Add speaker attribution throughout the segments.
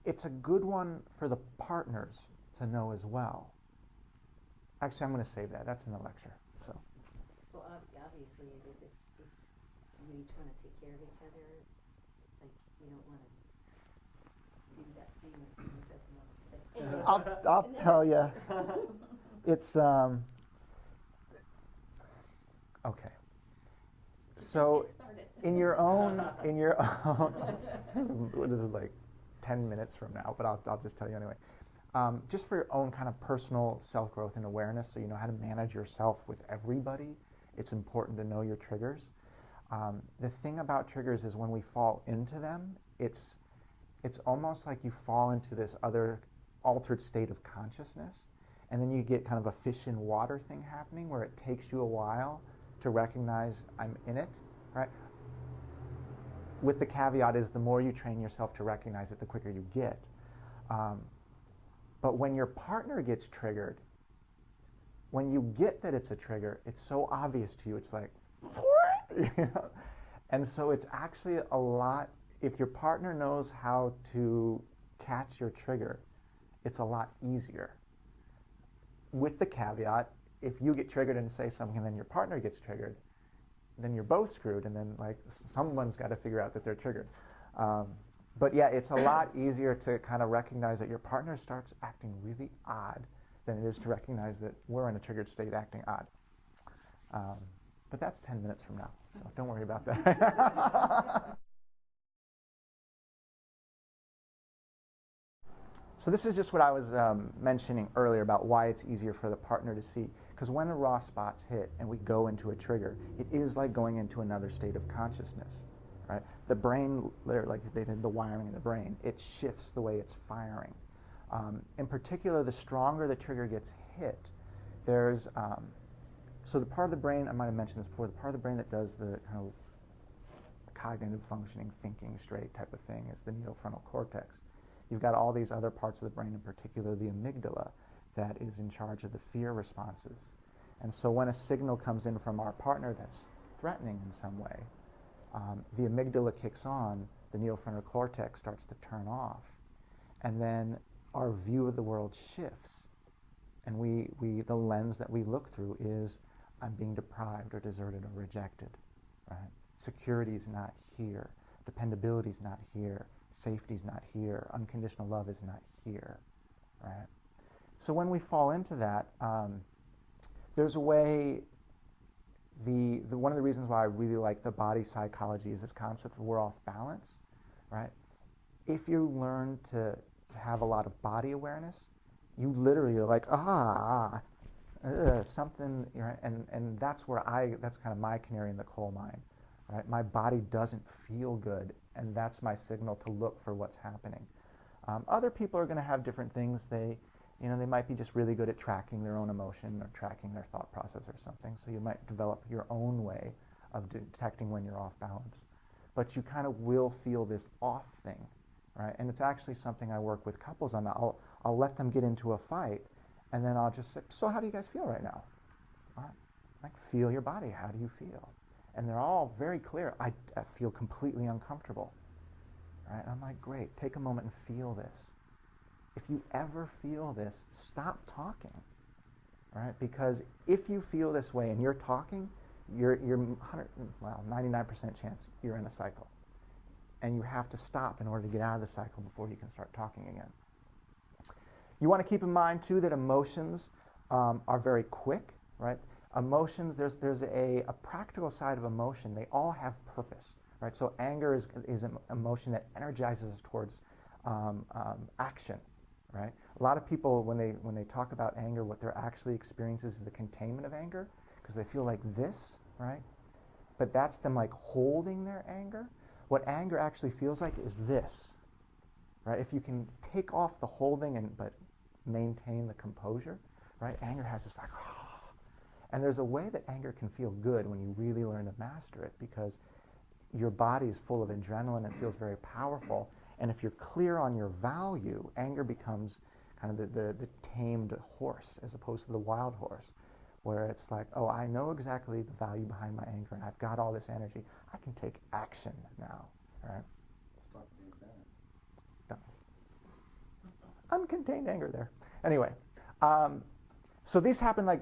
Speaker 1: it's a good one for the partners to know as well. Actually, I'm going to save that. That's in the lecture. So.
Speaker 2: Well, obviously it is if you each want to take care of each other, like you don't want to do that thing with things at the moment.
Speaker 1: I'll tell you. It's okay. So in your own this is like 10 minutes from now, but I'll just tell you anyway. Just for your own kind of personal self-growth and awareness, so you know how to manage yourself with everybody, it's important to know your triggers. The thing about triggers is when we fall into them, it's almost like you fall into this other altered state of consciousness, and then you get kind of a fish in water thing happening where it takes you a while to recognize I'm in it, right? With the caveat is the more you train yourself to recognize it, the quicker you get. But when your partner gets triggered, when you get that it's a trigger, it's so obvious to you. It's like, you know? And so it's actually a lot, if your partner knows how to catch your trigger, it's a lot easier. With the caveat, if you get triggered and say something and then your partner gets triggered, then you're both screwed, and then like someone's got to figure out that they're triggered. But yeah, it's a lot easier to kind of recognize that your partner starts acting really odd than it is to recognize that we're in a triggered state acting odd. But that's 10 minutes from now, so don't worry about that. So this is just what I was mentioning earlier about why it's easier for the partner to see. Because when the raw spots hit and we go into a trigger, it is like going into another state of consciousness. Right? The brain, like they did the wiring in the brain, it shifts the way it's firing. In particular, the stronger the trigger gets hit, there's so the part of the brain, I might have mentioned this before, the part of the brain that does the kind of cognitive functioning, thinking straight type of thing is the neofrontal cortex. You've got all these other parts of the brain, in particular the amygdala, that is in charge of the fear responses. And so when a signal comes in from our partner that's threatening in some way, the amygdala kicks on, the neofrontal cortex starts to turn off, and then our view of the world shifts. And the lens that we look through is, I'm being deprived or deserted or rejected. Right? Security is not here. Dependability is not here. Safety is not here. Unconditional love is not here. Right? So when we fall into that, there's a way. One of the reasons why I really like the body psychology is this concept of we're off balance, right? If you learn to have a lot of body awareness, you literally are like, something, right? And that's that's kind of my canary in the coal mine, right? My body doesn't feel good, and that's my signal to look for what's happening. Other people are going to have different things. They might be just really good at tracking their own emotion or tracking their thought process or something. So you might develop your own way of detecting when you're off balance. But you kind of will feel this off thing, right? And it's actually something I work with couples on. I'll let them get into a fight, and then I'll just say, so how do you guys feel right now? All right. Like, feel your body. How do you feel? And they're all very clear. I feel completely uncomfortable. Right? And I'm like, great. Take a moment and feel this. If you ever feel this, stop talking, right? Because if you feel this way and you're talking, you're 99% chance you're in a cycle. And you have to stop in order to get out of the cycle before you can start talking again. You want to keep in mind, too, that emotions are very quick, right? Emotions, there's a practical side of emotion. They all have purpose, right? So anger is an emotion that energizes us towards action. Right? A lot of people, when they talk about anger, what they're actually experiencing is the containment of anger, because they feel like this, right? But that's them like holding their anger. What anger actually feels like is this, right? If you can take off the holding but maintain the composure, right? Anger has this like, and there's a way that anger can feel good when you really learn to master it, because your body is full of adrenaline and feels very powerful. And if you're clear on your value, anger becomes kind of the tamed horse as opposed to the wild horse, where it's like, oh, I know exactly the value behind my anger, and I've got all this energy. I can take action now, right?
Speaker 3: Stop being bad.
Speaker 1: uncontained anger there. Anyway, so these happen like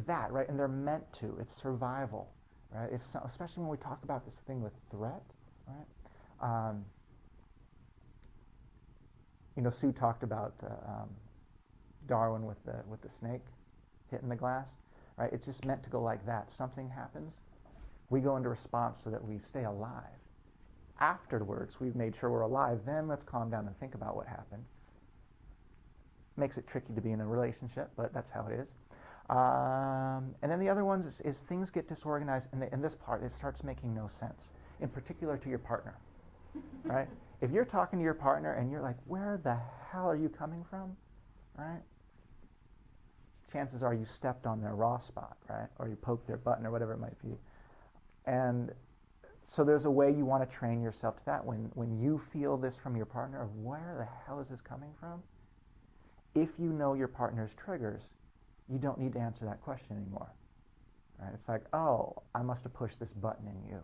Speaker 1: that, right? And they're meant to. It's survival, right? Especially when we talk about this thing with threat, right? Sue talked about Darwin with the snake hitting the glass, right? It's just meant to go like that. Something happens, we go into response so that we stay alive. Afterwards, we've made sure we're alive. Then let's calm down and think about what happened. Makes it tricky to be in a relationship, but that's how it is. And then the other ones is things get disorganized, and in this part, it starts making no sense, in particular to your partner, right? If you're talking to your partner and you're like, where the hell are you coming from, right? Chances are you stepped on their raw spot, right? Or you poked their button or whatever it might be. And so there's a way you want to train yourself to that. When you feel this from your partner of where the hell is this coming from, if you know your partner's triggers, you don't need to answer that question anymore. Right? It's like, oh, I must have pushed this button in you.